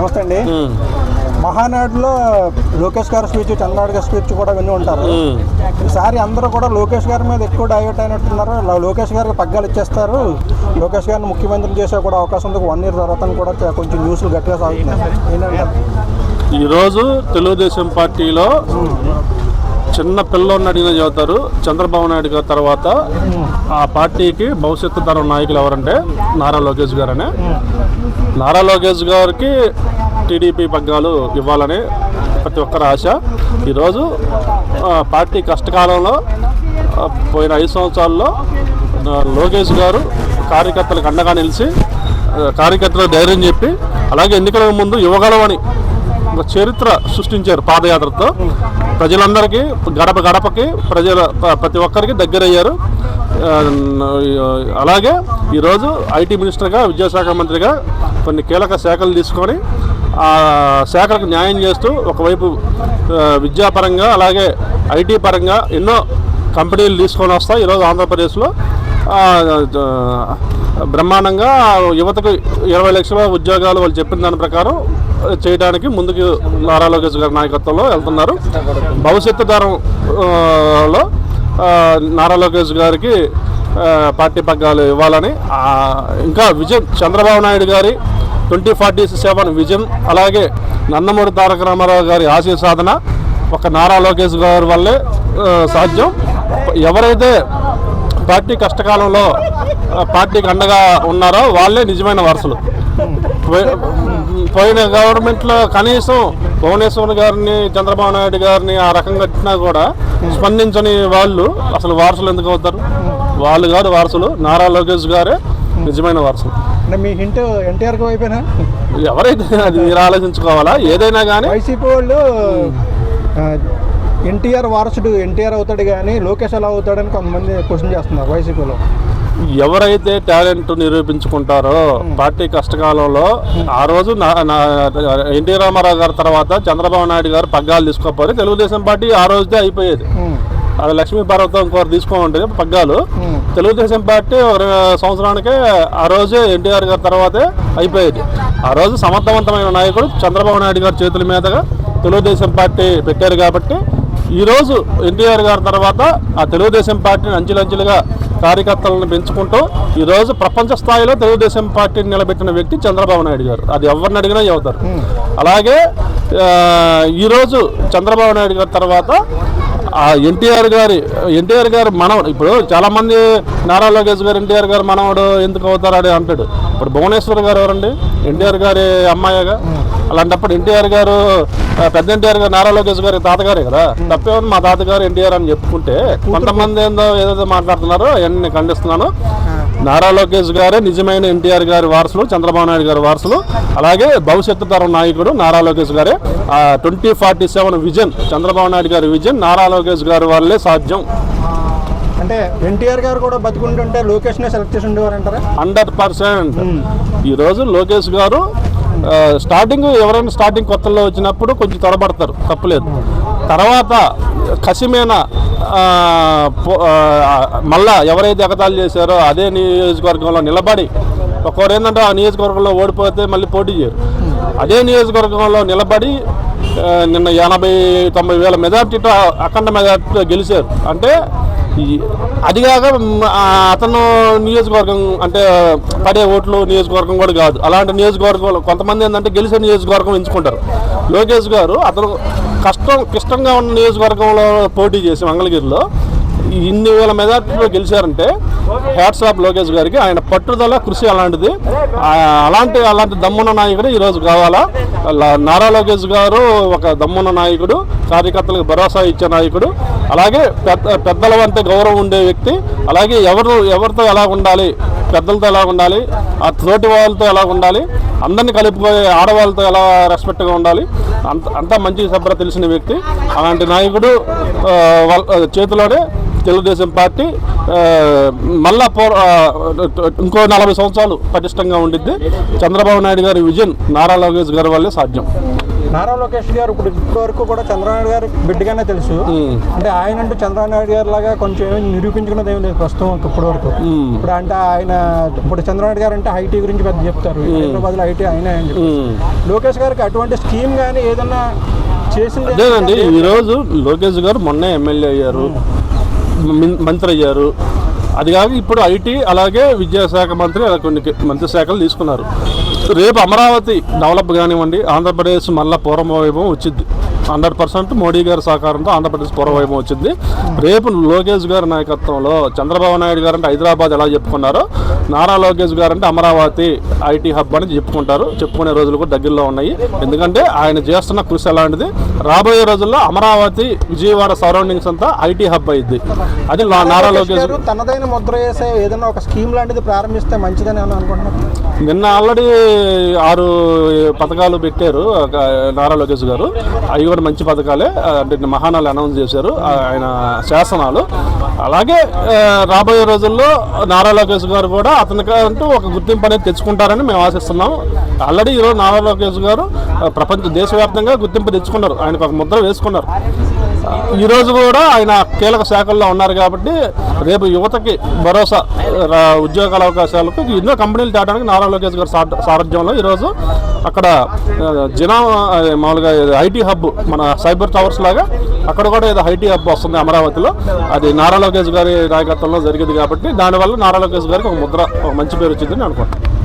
నమస్తే అండి. మహానాడులో లోకేష్ గారి స్పీచ్, చంద్రబాబు గారి స్పీచ్ కూడా విని ఉంటారు. ఈసారి అందరూ కూడా లోకేష్ గారి మీద ఎక్కువ డైవర్ట్ అయినట్టున్నారు. లోకేష్ గారికి పగ్గాలు ఇచ్చేస్తారు, లోకేష్ గారిని ముఖ్యమంత్రి చేసే కూడా అవకాశం ఉంది 1 year తర్వాత కూడా కొంచెం న్యూస్లు గట్టిగా సాగుతున్నాయి. ఏంటంటారు? ఈరోజు తెలుగుదేశం పార్టీలో చిన్న పిల్లోని అడిగిన చెబుతారు. చంద్రబాబు నాయుడు గారి తర్వాత ఆ పార్టీకి భవిష్యత్తు తరం నాయకులు ఎవరంటే నారా లోకేష్ గారనే. నారా లోకేష్ గారికి టీడీపీ పగ్గాలు ఇవ్వాలని ప్రతి ఒక్కరి ఆశ. ఈరోజు పార్టీ కష్టకాలంలో పోయిన 5 సంవత్సరాల్లో లోకేష్ గారు కార్యకర్తలకు అండగా నిలిచి కార్యకర్తలకు ధైర్యం చెప్పి, అలాగే ఎన్నికల ముందు యువగలవని ఒక చరిత్ర సృష్టించారు పాదయాత్రతో. ప్రజలందరికీ గడప గడపకి ప్రతి ఒక్కరికి దగ్గరయ్యారు. అలాగే ఈరోజు ఐటీ మినిస్టర్గా, విద్యాశాఖ మంత్రిగా కొన్ని కీలక శాఖలు తీసుకొని ఆ శాఖలకు న్యాయం చేస్తూ ఒకవైపు విద్యాపరంగా అలాగే ఐటీ పరంగా ఎన్నో కంపెనీలు తీసుకొని వస్తాయి. ఈరోజు ఆంధ్రప్రదేశ్లో బ్రహ్మాండంగా యువతకు 20 లక్షల ఉద్యోగాలు వాళ్ళు చెప్పిన దాని ప్రకారం చేయడానికి ముందుకు నారా లోకేష్ గారి నాయకత్వంలో వెళ్తున్నారు. భవిష్యత్తు తరంలో నారా లోకేష్ గారికి పార్టీ పగ్గాలు ఇవ్వాలని ఇంకా విజన్ చంద్రబాబు నాయుడు గారి 2047 విజన్, అలాగే నందమూరి తారక రామారావు గారి ఆశయ సాధన ఒక నారా లోకేష్ గారి వల్లే సాధ్యం. ఎవరైతే పార్టీ కష్టకాలంలో పార్టీకి అండగా ఉన్నారో వాళ్ళే నిజమైన వారసులు. పోయిన గవర్నమెంట్లో కనీసం భువనేశ్వర్ గారిని, చంద్రబాబు నాయుడు గారిని ఆ రకంగా కట్టినా కూడా స్పందించని వాళ్ళు అసలు వారసులు ఎందుకు అవుతారు? వాళ్ళు గారు వారసులు. నారా లోకేష్ గారే నిజమైన వారసులు. అంటే మీ హింట్ ఎన్టీఆర్కి వైపేనా? ఎవరైతే అది మీరు ఆలోచించుకోవాలా. ఏదైనా కానీ వైసీపీ వాళ్ళు ఎన్టీఆర్ వారసుడు ఎన్టీఆర్ అవుతాడు కానీ లోకేష్ ఎలా అవుతాడని కొంతమంది క్వశ్చన్ చేస్తున్నారు వైసీపీలో. ఎవరైతే టాలెంట్ నిరూపించుకుంటారో పార్టీ కష్టకాలంలో, ఆ రోజు ఎన్టీ రామారావు గారి తర్వాత చంద్రబాబు నాయుడు గారు పగ్గాలు తీసుకోకపోతే తెలుగుదేశం పార్టీ ఆ రోజుదే అయిపోయేది. అది లక్ష్మీ పర్వతం ఇంకోరు తీసుకోమంటే పగ్గాలు తెలుగుదేశం పార్టీ 1 సంవత్సరానికే ఆ రోజే ఎన్టీఆర్ గారి తర్వాతే అయిపోయేది. ఆ రోజు సమర్థవంతమైన నాయకుడు చంద్రబాబు నాయుడు గారి చేతుల మీదుగా తెలుగుదేశం పార్టీ పెట్టారు. కాబట్టి ఈరోజు ఎన్టీఆర్ గారి తర్వాత ఆ తెలుగుదేశం పార్టీని అంచెలంచెలుగా కార్యకర్తలను పెంచుకుంటూ ఈరోజు ప్రపంచ స్థాయిలో తెలుగుదేశం పార్టీని నిలబెట్టిన వ్యక్తి చంద్రబాబు నాయుడు గారు. అది ఎవరిని అడిగినా చెబుతారు. అలాగే ఈరోజు చంద్రబాబు నాయుడు గారి తర్వాత ఎన్టీఆర్ గారు మనవడు. ఇప్పుడు చాలామంది నారా లోకేష్ గారు ఎన్టీఆర్ గారు మనవడు ఎందుకు అవుతారని అంటాడు. ఇప్పుడు భువనేశ్వర్ గారు ఎవరండి? ఎన్టీఆర్ గారి అమ్మాయిగా. అలాంటప్పుడు ఎన్టీఆర్ గారు, పెద్ద ఎన్టీఆర్ గారు నారా లోకేష్ గారి తాతగారే కదా. తప్పేమని మా తాతగారు ఎన్టీఆర్ అని చెప్పుకుంటే కొంతమంది ఏదో మాట్లాడుతున్నారో అవన్నీ ఖండిస్తున్నాను. నారా లోకేష్ గారే నిజమైన ఎన్టీఆర్ గారి వారసులు, చంద్రబాబు నాయుడు గారి వారసులు. అలాగే భవిష్యత్తు తరం నాయకుడు నారా లోకేష్ గారే. 2047 విజన్, చంద్రబాబు నాయుడు గారి విజన్ నారా లోకేష్ గారి వల్లే సాధ్యం. అంటే ఎన్టీఆర్ గారు కూడా బతుకుంటుంటే లోకేష్నే సెలెక్ట్ చేసి ఉండేవారంటారా? 100%. ఈరోజు లోకేష్ గారు ఎవరైనా స్టార్టింగ్ కొత్తలో వచ్చినప్పుడు కొంచెం తొడబడతారు, తప్పులేదు. తర్వాత కసిమైన మళ్ళా ఎవరైతే ఎగతాళి చేశారో అదే నియోజకవర్గంలో నిలబడి, ఒకరు ఏంటంటే ఆ నియోజకవర్గంలో ఓడిపోతే మళ్ళీ పోటీ చేయరు. అదే నియోజకవర్గంలో నిలబడి నిన్న 80-90 వేల మెజార్టీతో, అఖండ మెజార్టీతో గెలిచారు. అంటే అదిగాక అతను నియోజకవర్గం అంటే పడే ఓట్లు నియోజకవర్గం కూడా కాదు. అలాంటి నియోజకవర్గంలో కొంతమంది ఏంటంటే గెలిచే నియోజకవర్గం ఎంచుకుంటారు. లోకేష్ గారు అతను కష్టంగా ఉన్న నియోజకవర్గంలో పోటీ చేసి మంగళగిరిలో ఇన్ని వేల మెజార్టీలో గెలిచారంటే హ్యాట్స్ ఆఫ్ లోకేష్ గారికి. ఆయన పట్టుదల, కృషి అలాంటిది. అలాంటి దమ్మున్న నాయకుడు ఈరోజు కావాలా. నారా లోకేష్ గారు ఒక దమ్మున్న నాయకుడు, కార్యకర్తలకు భరోసా ఇచ్చే నాయకుడు, అలాగే పెద్దల వంటి గౌరవం ఉండే వ్యక్తి. అలాగే ఎవరితో ఎలా ఉండాలి, పెద్దలతో ఎలా ఉండాలి, ఆ తోటి వాళ్ళతో ఎలా ఉండాలి, అందరినీ కలిపిపోయే ఆడవాళ్ళతో ఎలా రెస్పెక్ట్గా ఉండాలి, అంతా మంచి సభ్యులు తెలిసిన వ్యక్తి. అలాంటి నాయకుడు చేతిలోనే తెలుగుదేశం పార్టీ మళ్ళా ఇంకో 40 సంవత్సరాలు పటిష్టంగా ఉండిద్ది. చంద్రబాబు నాయుడు గారి విజన్ నారా లోకేష్ గారి వల్లే సాధ్యం. నారా లోకేష్ గారు ఇప్పుడు వరకు కూడా చంద్రబాబు నాయుడు గారు బిడ్డగానే తెలుసు. అంటే ఆయన అంటూ చంద్రబాబు నాయుడు గారు లాగా కొంచెం నిరూపించుకున్నది ఏం లేదు ప్రస్తుతం ఇప్పటి వరకు. ఇప్పుడు అంటే ఆయన ఇప్పుడు చంద్రబాబు నాయుడు గారు అంటే ఐటీ గురించి పెద్ద చెప్తారు, హైదరాబాద్లో ఐటీ అయినా అని చెప్పి. లోకేష్ గారికి అటువంటి స్కీమ్ కానీ ఏదన్నా చేసింది అదేనండి. ఈరోజు లోకేష్ గారు మొన్నే ఎమ్మెల్యే అయ్యారు, మంత్రి అయ్యారు. అది కాక ఇప్పుడు ఐటీ అలాగే విద్యాశాఖ మంత్రి అలా కొన్ని మంత్రి శాఖలు తీసుకున్నారు. రేపు అమరావతి డెవలప్ కానివ్వండి, ఆంధ్రప్రదేశ్ మళ్ళీ పూర్వవైభవం వచ్చింది. 100% మోడీ గారి సహకారంతో ఆంధ్రప్రదేశ్ పూర్వవైభవం వచ్చింది. రేపు లోకేష్ గారి నాయకత్వంలో చంద్రబాబు నాయుడు గారు అంటే హైదరాబాద్ ఎలా చెప్పుకున్నారో, నారా లోకేష్ గారు అంటే అమరావతి ఐటీ హబ్ అని చెప్పుకుంటారు. చెప్పుకునే రోజులు కూడా దగ్గరలో ఉన్నాయి. ఎందుకంటే ఆయన చేస్తున్న కృషి అలాంటిది. రాబోయే రోజుల్లో అమరావతి, విజయవాడ సరౌండింగ్స్ అంతా ఐటీ హబ్ అయింది. అది నారా లోకేష్ గారు తనదైన ముద్ర వేసే ఏదైనా ఒక స్కీమ్ లాంటిది ప్రారంభిస్తే మంచిదని అనుకుంటున్నారు. నిన్న ఆల్రెడీ 6 పథకాలు పెట్టారు నారా లోకేష్ గారు. అవి కూడా మంచి పథకాలే. అంటే మహానాలు అనౌన్స్ చేశారు ఆయన శాసనాలు. అలాగే రాబోయే రోజుల్లో నారా లోకేష్ గారు కూడా అతనికి అంటూ ఒక గుర్తింపు అనేది తెచ్చుకుంటారని మేము ఆశిస్తున్నాం. ఆల్రెడీ ఈరోజు నారా లోకేష్ గారు దేశవ్యాప్తంగా గుర్తింపు తెచ్చుకున్నారు. ఆయనకు ఒక ముద్ర వేసుకున్నారు. ఈరోజు కూడా ఆయన కీలక శాఖల్లో ఉన్నారు కాబట్టి రేపు యువతకి భరోసా, ఉద్యోగాల అవకాశాలకు ఎన్నో కంపెనీలు తేడానికి నారా లోకేష్ గారి సారథ్యంలో ఈరోజు అక్కడ మామూలుగా ఐటీ హబ్, మన సైబర్ టవర్స్ లాగా అక్కడ కూడా ఏదో ఐటీ హబ్ వస్తుంది అమరావతిలో. అది నారా లోకేష్ గారి నాయకత్వంలో జరిగింది కాబట్టి దానివల్ల నారా లోకేష్ గారికి ఒక ముద్ర, ఒక మంచి పేరు వచ్చిందని అనుకుంటున్నాను.